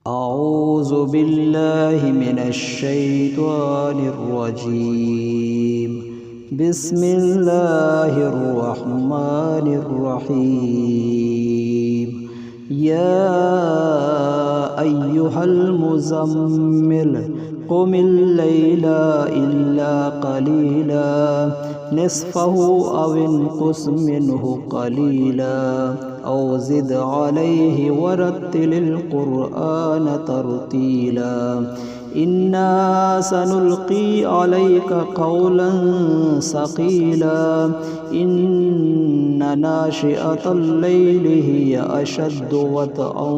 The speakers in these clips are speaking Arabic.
أعوذ بالله من الشيطان الرجيم. بسم الله الرحمن الرحيم. يا أيها المزمل قم الليل إلا قليلا نصفه أو انقص منه قليلا أو زد عليه ورتل القرآن ترتيلا. إنا سنلقي عليك قولا ثقيلا. إن ناشئة الليل هي أشد وطئا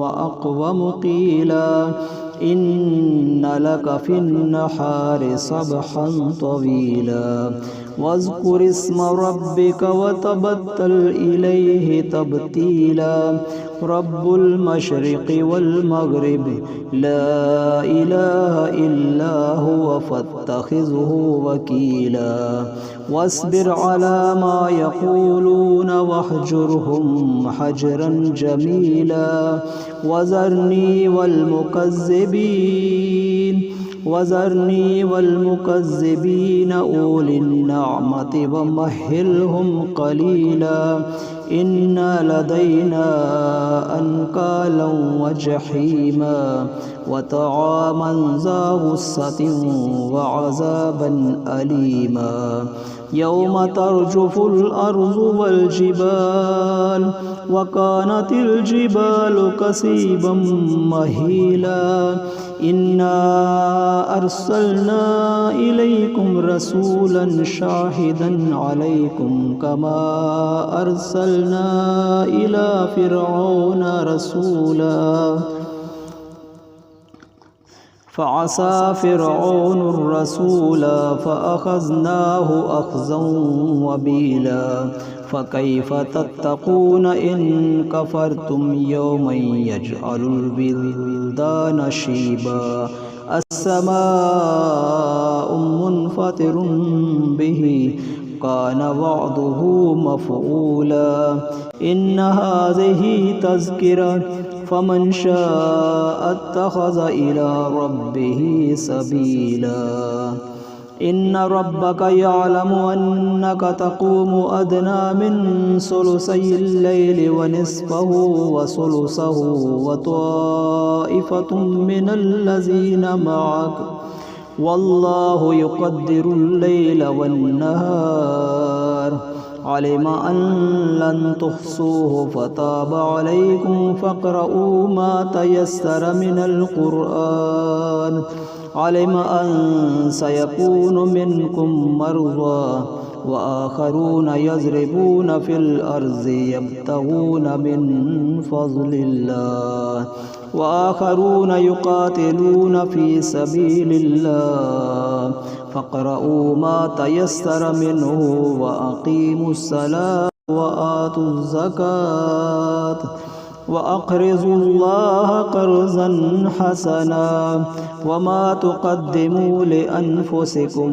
وأقوم قيلا. إن لك في النهار سبحا طويلا. واذكر اسم ربك وتبتل إليه تبتيلا. رب المشرق والمغرب لا إله إلا هو فاتخذه وكيلا. واصبر على ما يقولون واهجرهم حجرا جميلا. وذرني والمكذبين أولي النعمة ومهلهم قليلا. إن لدينا أنكالا وجحيما وطعاما ذا غصة وعذابا أليما. يوم ترجف الأرض والجبال وكانت الجبال كثيبا مهيلا. إنا أرسلنا إليكم رسولا شاهدا عليكم كما أرسلنا إلى فرعون رسولا فعصى فرعون الرسول فأخذناه أخذا وبيلا. فكيف تتقون إن كفرتم يوما يجعل الولدان شيبا. السماء منفطر به كان وعده مفعولا. إن هذه تذكرة فمن شاء اتخذ إلى ربه سبيلا. إن ربك يعلم أنك تقوم أدنى من ثلثي الليل ونصفه وثلثه وطائفة من الذين معك والله يقدر الليل والنهار. علم أن لن تحصوه فتاب عليكم فاقرؤوا ما تيسر من القرآن. علم أن سيكون منكم مرضى وآخرون يضربون في الأرض يبتغون من فضل الله وآخرون يقاتلون في سبيل الله. فاقرؤوا ما تيسر منه وأقيموا الصلاة وآتوا الزكاة وأقرضوا الله قرضا حسنا. وما تقدموا لأنفسكم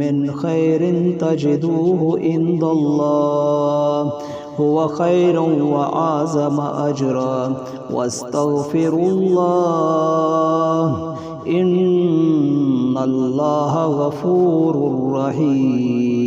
من خير تجدوه عند الله هو خير وأعظم أجرا. واستغفروا الله إن الله غفور رحيم.